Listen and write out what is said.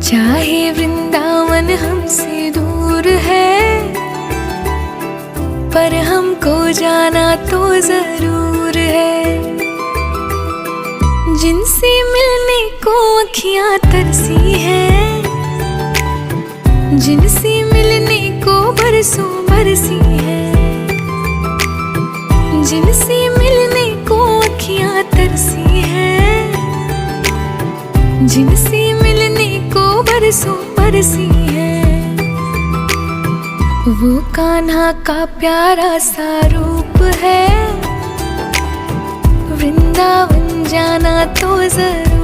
चाहे वृंदावन हमसे दूर है, पर हमको जाना तो जरूर है। जिनसे मिलने को अखियां तरसी हैं, जिनसे मिलने को बरसों बरसी हैं, जिनसे मिलने को अखियां तरसी हैं, जिनसे मिलने को बरसों बरसी है। वो कान्हा का प्यारा सा रूप है, वृंदावन जाना तो जरूर